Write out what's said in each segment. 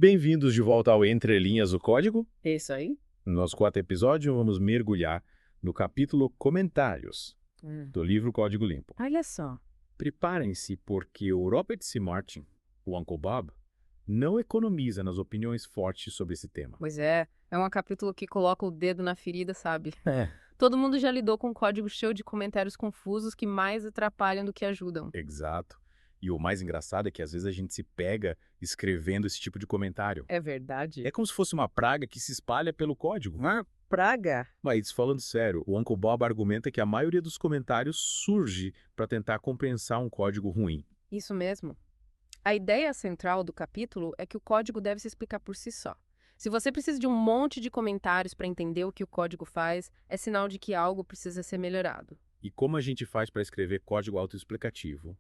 Bem-vindos de volta ao Entre Linhas do Código. Isso aí? No nosso quarto episódio, vamos mergulhar no capítulo Comentários do livro Código Limpo. Olha só. Preparem-se porque o Robert C. Martin, o Uncle Bob, não economiza nas opiniões fortes sobre esse tema. Pois é um capítulo que coloca o dedo na ferida, sabe? É, Todo mundo já lidou com um código cheio de comentários confusos que mais atrapalham do que ajudam. exato. E o mais engraçado é que às vezes a gente se pega escrevendo esse tipo de comentário. É verdade? É como se fosse uma praga que se espalha pelo código. Uma praga? Mas, falando sério, o Uncle Bob argumenta que a maioria dos comentários surge para tentar compensar um código ruim. Isso mesmo. A ideia central do capítulo é que o código deve se explicar por si só. Se você precisa de um monte de comentários para entender o que o código faz, é sinal de que algo precisa ser melhorado. E como a gente faz para escrever código autoexplicativo?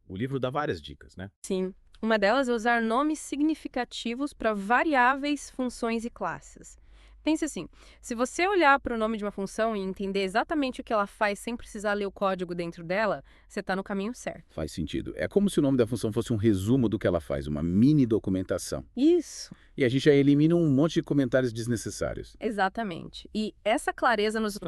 O livro dá várias dicas, né? Sim. Uma delas é usar nomes significativos para variáveis, funções e classes. Pense assim, se você olhar para o nome de uma função e entender exatamente o que ela faz sem precisar ler o código dentro dela, você está no caminho certo. Faz sentido. É como se o nome da função fosse um resumo do que ela faz, uma mini documentação. Isso, E a gente já elimina um monte de comentários desnecessários. exatamente. E essa clareza nos...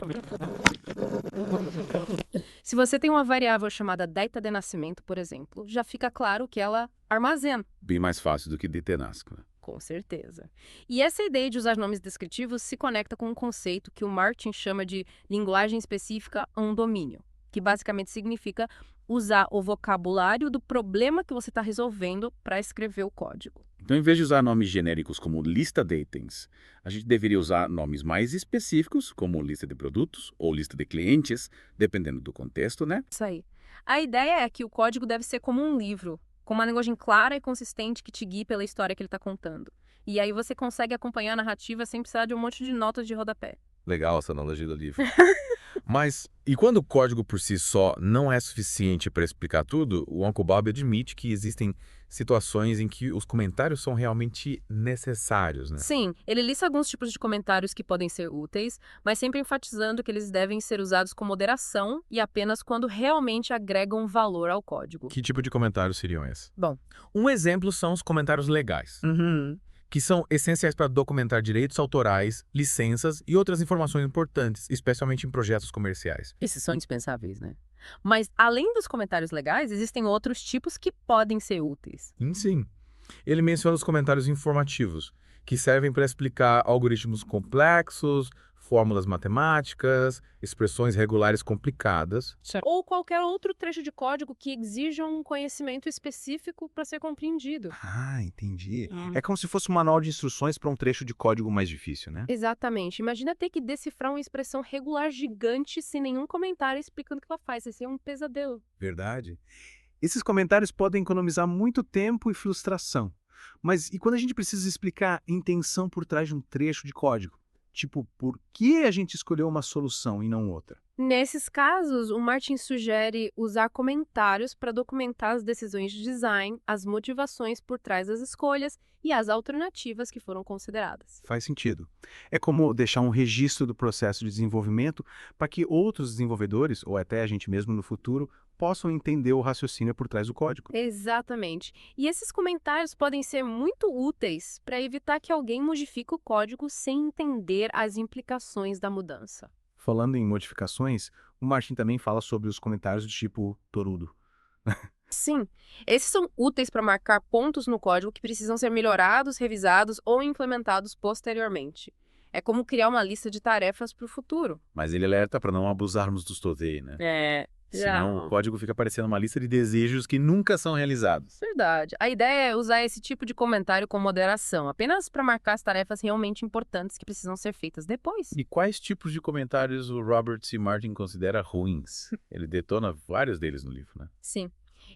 Se você tem uma variável chamada data de nascimento, por exemplo, já fica claro que ela armazena. Bem mais fácil do que detenasco. Com certeza. E essa ideia de usar nomes descritivos se conecta com um conceito que o Martin chama de linguagem específica a um domínio, que basicamente significa usar o vocabulário do problema que você está resolvendo para escrever o código. Então, em vez de usar nomes genéricos como lista de itens, a gente deveria usar nomes mais específicos, como lista de produtos ou lista de clientes, dependendo do contexto, né? Isso aí. A ideia é que o código deve ser como um livro, com uma linguagem clara e consistente que te guie pela história que ele está contando. E aí você consegue acompanhar a narrativa sem precisar de um monte de notas de rodapé. Legal essa analogia do livro. Mas, e quando o código por si só não é suficiente para explicar tudo, o Uncle Bob admite que existem situações em que os comentários são realmente necessários, né? Sim, ele lista alguns tipos de comentários que podem ser úteis, mas sempre enfatizando que eles devem ser usados com moderação e apenas quando realmente agregam valor ao código. Que tipo de comentários seriam esses? Bom. Um exemplo são os comentários legais, que são essenciais para documentar direitos autorais, licenças e outras informações importantes, especialmente em projetos comerciais. Esses são indispensáveis, né? Mas, além dos comentários legais, existem outros tipos que podem ser úteis. Sim. Ele menciona os comentários informativos, que servem para explicar algoritmos complexos, fórmulas matemáticas, expressões regulares complicadas. Ou qualquer outro trecho de código que exija um conhecimento específico para ser compreendido. Ah, entendi. É como se fosse um manual de instruções para um trecho de código mais difícil, né? Exatamente. Imagina ter que decifrar uma expressão regular gigante sem nenhum comentário explicando o que ela faz. Esse é um pesadelo. Verdade. Esses comentários podem economizar muito tempo e frustração. Mas e quando a gente precisa explicar a intenção por trás de um trecho de código? Tipo, por que a gente escolheu uma solução e não outra? Nesses casos, o Martin sugere usar comentários para documentar as decisões de design, as motivações por trás das escolhas e as alternativas que foram consideradas. Faz sentido. É como deixar um registro do processo de desenvolvimento para que outros desenvolvedores, ou até a gente mesmo no futuro, possam entender o raciocínio por trás do código. Exatamente. E esses comentários podem ser muito úteis para evitar que alguém modifique o código sem entender as implicações da mudança. Falando em modificações, o Martin também fala sobre os comentários do tipo torudo. Sim, esses são úteis para marcar pontos no código que precisam ser melhorados, revisados ou implementados posteriormente. É como criar uma lista de tarefas para o futuro. Mas ele alerta para não abusarmos dos TOTEI, né? Senão o código fica parecendo uma lista de desejos que nunca são realizados. Verdade. A ideia é usar esse tipo de comentário com moderação, apenas para marcar as tarefas realmente importantes que precisam ser feitas depois. E quais tipos de comentários o Robert C. Martin considera ruins? Ele detona vários deles no livro, né? Sim.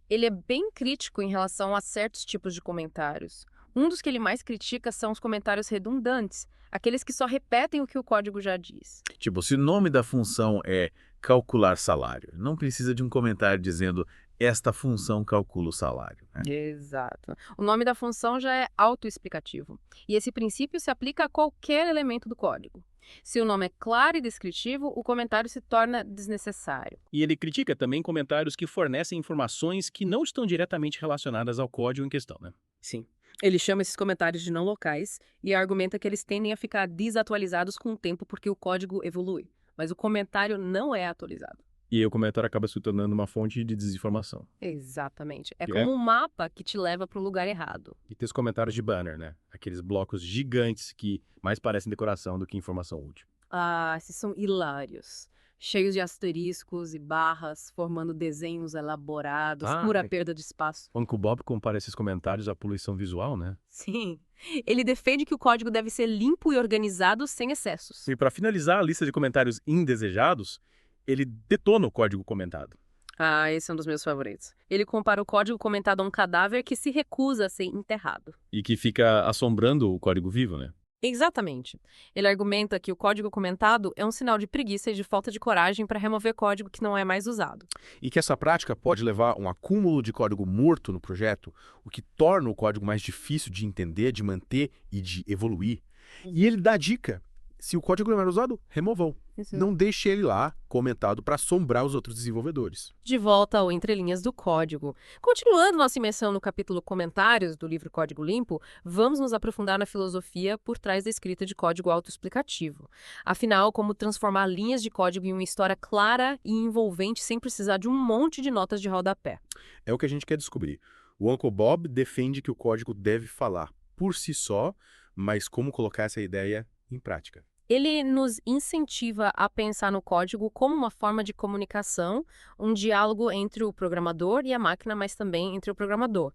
Ele é bem crítico em relação a certos tipos de comentários. Um dos que ele mais critica são os comentários redundantes, aqueles que só repetem o que o código já diz. Tipo, se o nome da função é calcular salário, não precisa de um comentário dizendo esta função calcula o salário, né? Exato. O nome da função já é autoexplicativo. E esse princípio se aplica a qualquer elemento do código. Se o nome é claro e descritivo, o comentário se torna desnecessário. E ele critica também comentários que fornecem informações que não estão diretamente relacionadas ao código em questão, né? Sim. Ele chama esses comentários de não locais e argumenta que eles tendem a ficar desatualizados com o tempo porque o código evolui. Mas o comentário não é atualizado. E aí o comentário acaba se tornando uma fonte de desinformação. Exatamente. É Que como um mapa que te leva para o lugar errado. E tem os comentários de banner, né? Aqueles blocos gigantes que mais parecem decoração do que informação útil. Ah, esses são hilários. Cheios de asteriscos e barras, formando desenhos elaborados, pura perda de espaço. O Uncle Bob compara esses comentários à poluição visual, né? Sim. Ele defende que o código deve ser limpo e organizado sem excessos. E para finalizar a lista de comentários indesejados, ele detona o código comentado. Ah, esse é um dos meus favoritos. Ele compara o código comentado a um cadáver que se recusa a ser enterrado. E que fica assombrando o código vivo, né? Exatamente. Ele argumenta que o código comentado é um sinal de preguiça e de falta de coragem para remover código que não é mais usado. E que essa prática pode levar a um acúmulo de código morto no projeto, o que torna o código mais difícil de entender, de manter e de evoluir. E ele dá a dica: se o código não era usado, removam. Não deixe ele lá, comentado, para assombrar os outros desenvolvedores. De volta ao Entre Linhas do Código. Continuando nossa imersão no capítulo Comentários do livro Código Limpo, vamos nos aprofundar na filosofia por trás da escrita de código autoexplicativo. Afinal, como transformar linhas de código em uma história clara e envolvente sem precisar de um monte de notas de rodapé. É o que a gente quer descobrir. O Uncle Bob defende que o código deve falar por si só, mas como colocar essa ideia em prática. Ele nos incentiva a pensar no código como uma forma de comunicação, um diálogo entre o programador e a máquina, mas também entre o programador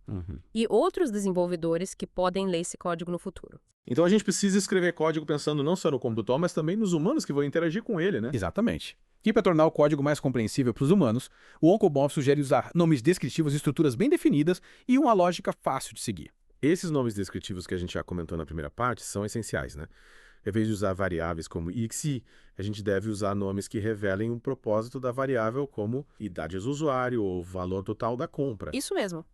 e outros desenvolvedores que podem ler esse código no futuro. Então a gente precisa escrever código pensando não só no computador, mas também nos humanos que vão interagir com ele, né? Exatamente. E para tornar o código mais compreensível para os humanos, o Uncle Bob sugere usar nomes descritivos e estruturas bem definidas e uma lógica fácil de seguir. Esses nomes descritivos que a gente já comentou na primeira parte são essenciais, né? Em vez de usar variáveis como exe, a gente deve usar nomes que revelem o propósito da variável, como idade do usuário ou valor total da compra. Isso mesmo.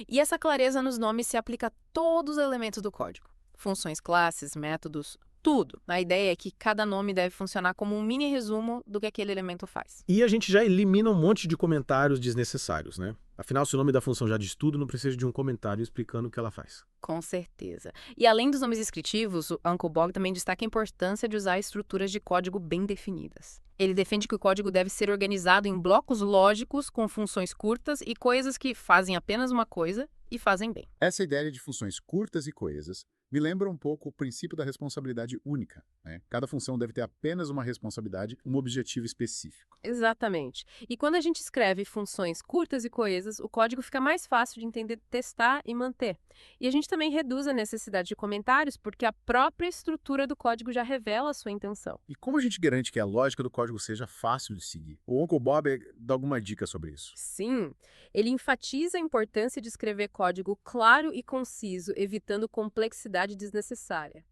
E essa clareza nos nomes se aplica a todos os elementos do código. Funções, classes, métodos, tudo. A ideia é que cada nome deve funcionar como um mini resumo do que aquele elemento faz. E a gente já elimina um monte de comentários desnecessários, né? Afinal, se o nome da função já diz tudo, não precisa de um comentário explicando o que ela faz. Com certeza. E além dos nomes descritivos, o Uncle Bob também destaca a importância de usar estruturas de código bem definidas. Ele defende que o código deve ser organizado em blocos lógicos com funções curtas e coisas que fazem apenas uma coisa e fazem bem. Essa ideia de funções curtas e coesas me lembra um pouco o princípio da responsabilidade única, né? Cada função deve ter apenas uma responsabilidade, um objetivo específico. Exatamente. E quando a gente escreve funções curtas e coesas, o código fica mais fácil de entender, testar e manter. E a gente também reduz a necessidade de comentários porque a própria estrutura do código já revela a sua intenção. E como a gente garante que a lógica do código seja fácil de seguir? O Uncle Bob dá alguma dica sobre isso? Sim, ele enfatiza a importância de escrever código claro e conciso, evitando complexidade desnecessária.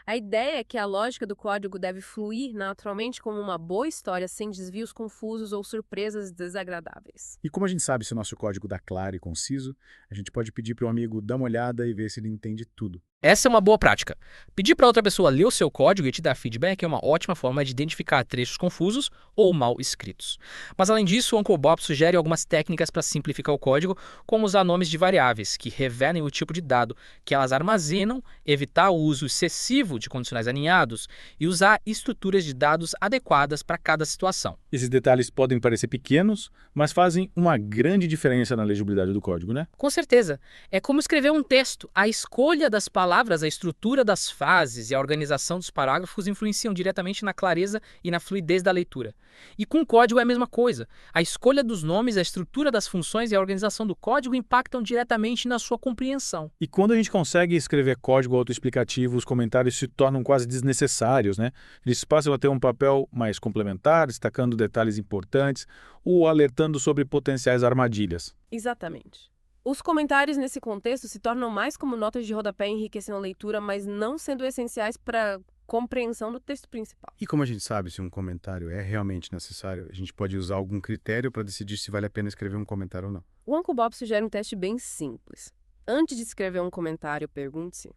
A ideia é que a lógica do código deve fluir naturalmente como uma boa história, sem desvios confusos ou surpresas desagradáveis. E como a gente sabe se o nosso código dá claro e conciso, a gente pode pedir para um amigo dar uma olhada e ver se ele entende tudo. Essa é uma boa prática. Pedir para outra pessoa ler o seu código e te dar feedback é uma ótima forma de identificar trechos confusos ou mal escritos. Mas além disso, o Uncle Bob sugere algumas técnicas para simplificar o código, como usar nomes de variáveis que revelem o tipo de dado que elas armazenam, evitar o uso excessivo de condicionais alinhados e usar estruturas de dados adequadas para cada situação. Esses detalhes podem parecer pequenos, mas fazem uma grande diferença na legibilidade do código, né? Com certeza. É como escrever um texto. A escolha das palavras, a estrutura das frases e a organização dos parágrafos influenciam diretamente na clareza e na fluidez da leitura. E com o código é a mesma coisa. A escolha dos nomes, a estrutura das funções e a organização do código impactam diretamente na sua compreensão. E quando a gente consegue escrever código autoexplicativo, os comentários se tornam quase desnecessários, né? Eles passam a ter um papel mais complementar, destacando detalhes importantes ou alertando sobre potenciais armadilhas. Exatamente. Os comentários nesse contexto se tornam mais como notas de rodapé enriquecendo a leitura, mas não sendo essenciais para a compreensão do texto principal. E como a gente sabe se um comentário é realmente necessário, a gente pode usar algum critério para decidir se vale a pena escrever um comentário ou não. O Uncle Bob sugere um teste bem simples. Antes de escrever um comentário, pergunte-se: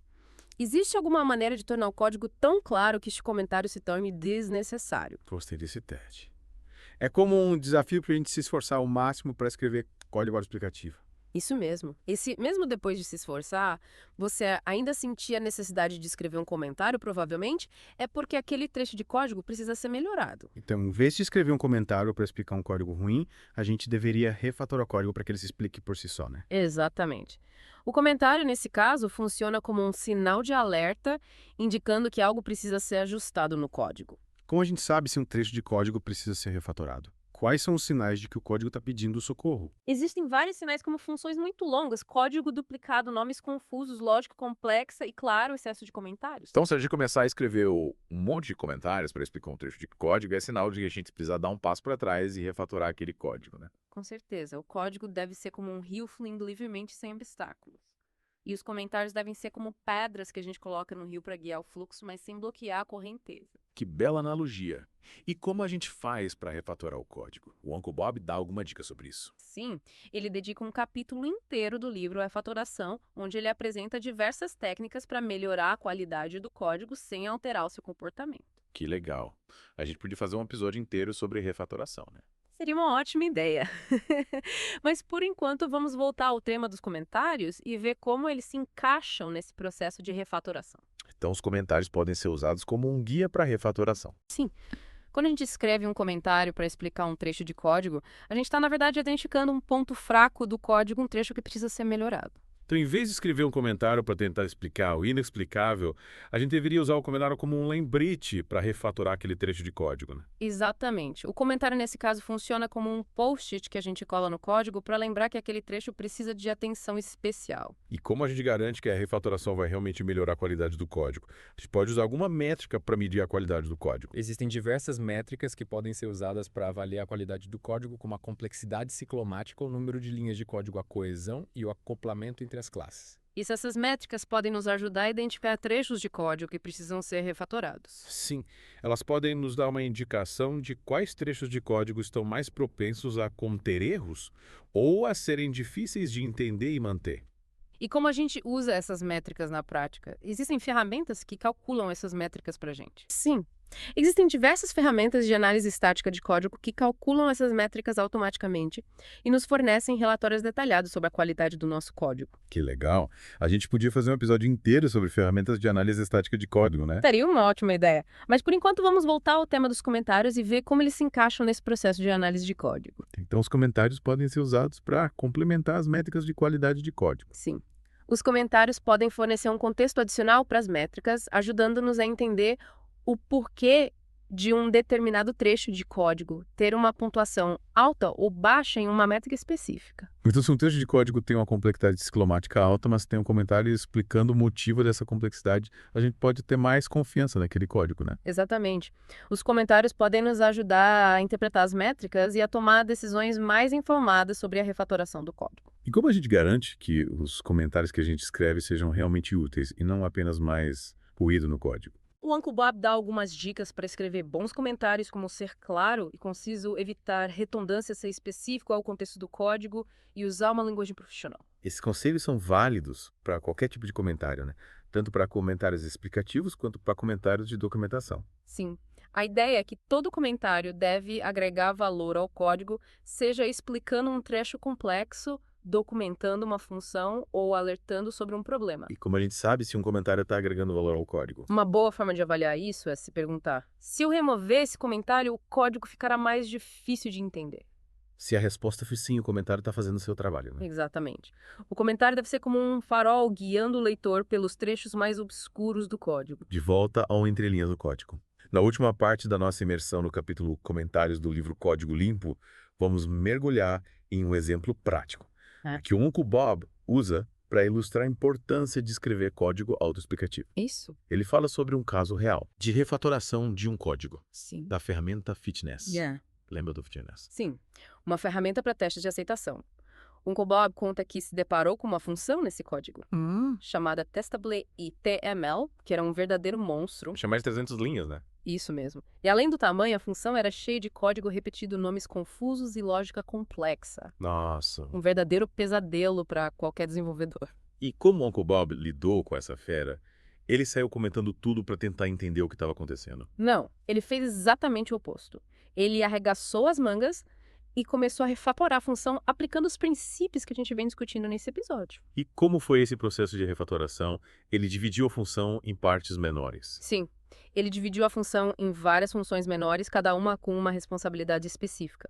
existe alguma maneira de tornar o código tão claro que este comentário se torne desnecessário? Gostei desse teste. É como um desafio para a gente se esforçar ao máximo para escrever código autoexplicativo. Isso mesmo. E se, mesmo depois de se esforçar, você ainda sentir a necessidade de escrever um comentário, provavelmente, é porque aquele trecho de código precisa ser melhorado. Então, em vez de escrever um comentário para explicar um código ruim, a gente deveria refatorar o código para que ele se explique por si só, né? Exatamente. O comentário, nesse caso, funciona como um sinal de alerta, indicando que algo precisa ser ajustado no código. Como a gente sabe se um trecho de código precisa ser refatorado? Quais são os sinais de que o código está pedindo socorro? Existem vários sinais como funções muito longas, código duplicado, nomes confusos, lógica complexa e, claro, excesso de comentários. Então, se a gente começar a escrever um monte de comentários para explicar um trecho de código, é sinal de que a gente precisa dar um passo para trás e refatorar aquele código, né? Com certeza, o código deve ser como um rio fluindo livremente sem obstáculos. E os comentários devem ser como pedras que a gente coloca no rio para guiar o fluxo, mas sem bloquear a correnteza. Que bela analogia. E como a gente faz para refatorar o código? O Uncle Bob dá alguma dica sobre isso. Sim, ele dedica um capítulo inteiro do livro à refatoração, onde ele apresenta diversas técnicas para melhorar a qualidade do código sem alterar o seu comportamento. Que legal. A gente podia fazer um episódio inteiro sobre refatoração, né? Seria uma ótima ideia. Mas, por enquanto, vamos voltar ao tema dos comentários e ver como eles se encaixam nesse processo de refatoração. Então, os comentários podem ser usados como um guia para refatoração. Sim. Quando a gente escreve um comentário para explicar um trecho de código, a gente está, na verdade, identificando um ponto fraco do código, um trecho que precisa ser melhorado. Então, em vez de escrever um comentário para tentar explicar o inexplicável, a gente deveria usar o comentário como um lembrete para refatorar aquele trecho de código, né? Exatamente. O comentário, nesse caso, funciona como um post-it que a gente cola no código para lembrar que aquele trecho precisa de atenção especial. E como a gente garante que a refatoração vai realmente melhorar a qualidade do código? A gente pode usar alguma métrica para medir a qualidade do código. Existem diversas métricas que podem ser usadas para avaliar a qualidade do código, como a complexidade ciclomática, o número de linhas de código, a coesão e o acoplamento entre as classes. E essas métricas podem nos ajudar a identificar trechos de código que precisam ser refatorados. Sim, elas podem nos dar uma indicação de quais trechos de código estão mais propensos a conter erros ou a serem difíceis de entender e manter. E como a gente usa essas métricas na prática? Existem ferramentas que calculam essas métricas para a gente? Sim. Existem diversas ferramentas de análise estática de código que calculam essas métricas automaticamente e nos fornecem relatórios detalhados sobre a qualidade do nosso código. Que legal! A gente podia fazer um episódio inteiro sobre ferramentas de análise estática de código, né? Seria uma ótima ideia. Mas por enquanto vamos voltar ao tema dos comentários e ver como eles se encaixam nesse processo de análise de código. Então os comentários podem ser usados para complementar as métricas de qualidade de código. Sim. Os comentários podem fornecer um contexto adicional para as métricas, ajudando-nos a entender o porquê de um determinado trecho de código ter uma pontuação alta ou baixa em uma métrica específica. Então, se um trecho de código tem uma complexidade ciclomática alta, mas tem um comentário explicando o motivo dessa complexidade, a gente pode ter mais confiança naquele código, né? Exatamente. Os comentários podem nos ajudar a interpretar as métricas e a tomar decisões mais informadas sobre a refatoração do código. E como a gente garante que os comentários que a gente escreve sejam realmente úteis e não apenas mais ruído no código? O Uncle Bob dá algumas dicas para escrever bons comentários, como ser claro e conciso, evitar redundância, ser específico ao contexto do código e usar uma linguagem profissional. Esses conselhos são válidos para qualquer tipo de comentário, né? Tanto para comentários explicativos quanto para comentários de documentação. Sim. A ideia é que todo comentário deve agregar valor ao código, seja explicando um trecho complexo, documentando uma função ou alertando sobre um problema. E como a gente sabe se um comentário está agregando valor ao código? Uma boa forma de avaliar isso é se perguntar: se eu remover esse comentário, o código ficará mais difícil de entender. Se a resposta for sim, o comentário está fazendo o seu trabalho, né? Exatamente. O comentário deve ser como um farol guiando o leitor pelos trechos mais obscuros do código. De volta ao entrelinhas do código. Na última parte da nossa imersão no capítulo Comentários do livro Código Limpo, vamos mergulhar em um exemplo prático, que o Uncle Bob usa para ilustrar a importância de escrever código autoexplicativo. Isso? Ele fala sobre um caso real de refatoração de um código, Sim. da ferramenta Fitness. Yeah. Lembra do Fitness? Sim. Uma ferramenta para testes de aceitação. Uncle Bob conta que se deparou com uma função nesse código, chamada testable.html, que era um verdadeiro monstro. Tinha mais de 300 linhas, né? Isso mesmo. E além do tamanho, a função era cheia de código repetido, nomes confusos e lógica complexa. Nossa. Um verdadeiro pesadelo para qualquer desenvolvedor. E como o Uncle Bob lidou com essa fera, ele saiu comentando tudo para tentar entender o que estava acontecendo. Não, ele fez exatamente o oposto. Ele arregaçou as mangas e começou a refatorar a função aplicando os princípios que a gente vem discutindo nesse episódio. E como foi esse processo de refatoração? Ele dividiu a função em partes menores. Sim, ele dividiu a função em várias funções menores, cada uma com uma responsabilidade específica.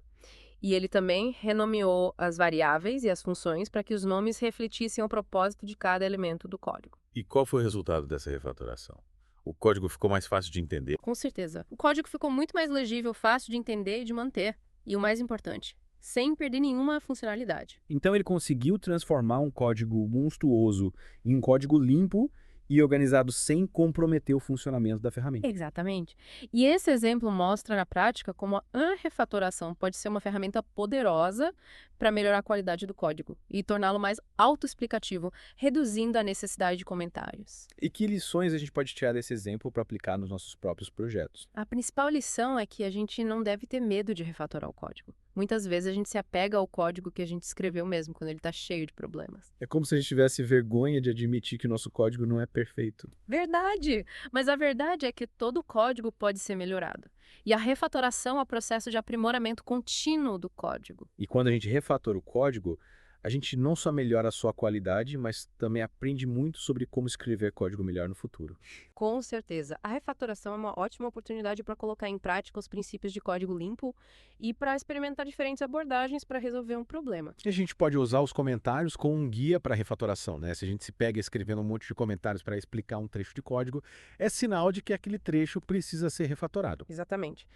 E ele também renomeou as variáveis e as funções para que os nomes refletissem o propósito de cada elemento do código. E qual foi o resultado dessa refatoração? O código ficou mais fácil de entender? Com certeza. O código ficou muito mais legível, fácil de entender e de manter. E o mais importante, sem perder nenhuma funcionalidade. Então ele conseguiu transformar um código monstruoso em um código limpo e organizado sem comprometer o funcionamento da ferramenta. Exatamente. E esse exemplo mostra na prática como a refatoração pode ser uma ferramenta poderosa para melhorar a qualidade do código e torná-lo mais autoexplicativo, reduzindo a necessidade de comentários. E que lições a gente pode tirar desse exemplo para aplicar nos nossos próprios projetos? A principal lição é que a gente não deve ter medo de refatorar o código. Muitas vezes a gente se apega ao código que a gente escreveu mesmo, quando ele está cheio de problemas. É como se a gente tivesse vergonha de admitir que o nosso código não é perfeito. Verdade! Mas a verdade é que todo código pode ser melhorado. E a refatoração é o processo de aprimoramento contínuo do código. E quando a gente refatora o código, a gente não só melhora a sua qualidade, mas também aprende muito sobre como escrever código melhor no futuro. Com certeza. A refatoração é uma ótima oportunidade para colocar em prática os princípios de código limpo e para experimentar diferentes abordagens para resolver um problema. E a gente pode usar os comentários como um guia para refatoração, né? Se a gente se pega escrevendo um monte de comentários para explicar um trecho de código, é sinal de que aquele trecho precisa ser refatorado. Exatamente.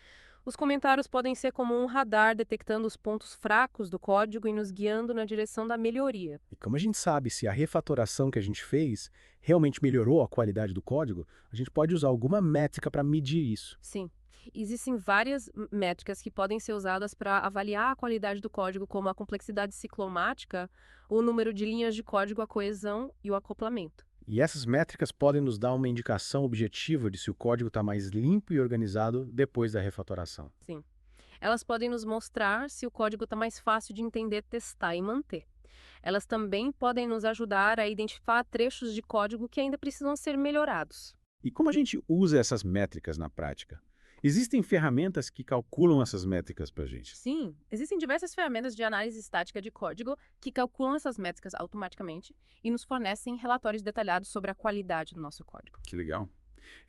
Os comentários podem ser como um radar detectando os pontos fracos do código e nos guiando na direção da melhoria. E como a gente sabe se a refatoração que a gente fez realmente melhorou a qualidade do código, a gente pode usar alguma métrica para medir isso. Sim. Existem várias métricas que podem ser usadas para avaliar a qualidade do código, como a complexidade ciclomática, o número de linhas de código, a coesão e o acoplamento. E essas métricas podem nos dar uma indicação objetiva de se o código está mais limpo e organizado depois da refatoração. Sim. Elas podem nos mostrar se o código está mais fácil de entender, testar e manter. Elas também podem nos ajudar a identificar trechos de código que ainda precisam ser melhorados. E como a gente usa essas métricas na prática? Existem ferramentas que calculam essas métricas para a gente. Sim, existem diversas ferramentas de análise estática de código que calculam essas métricas automaticamente e nos fornecem relatórios detalhados sobre a qualidade do nosso código. Que legal.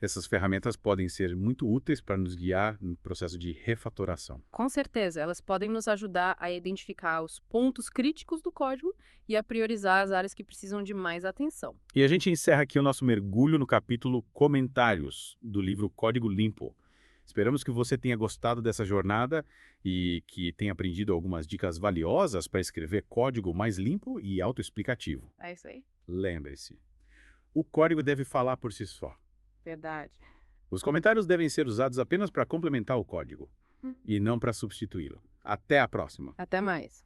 Essas ferramentas podem ser muito úteis para nos guiar no processo de refatoração. Com certeza, elas podem nos ajudar a identificar os pontos críticos do código e a priorizar as áreas que precisam de mais atenção. E a gente encerra aqui o nosso mergulho no capítulo Comentários do livro Código Limpo. Esperamos que você tenha gostado dessa jornada e que tenha aprendido algumas dicas valiosas para escrever código mais limpo e autoexplicativo. É isso aí. Lembre-se, o código deve falar por si só. Verdade. Os comentários devem ser usados apenas para complementar o código e não para substituí-lo. Até a próxima! Até mais.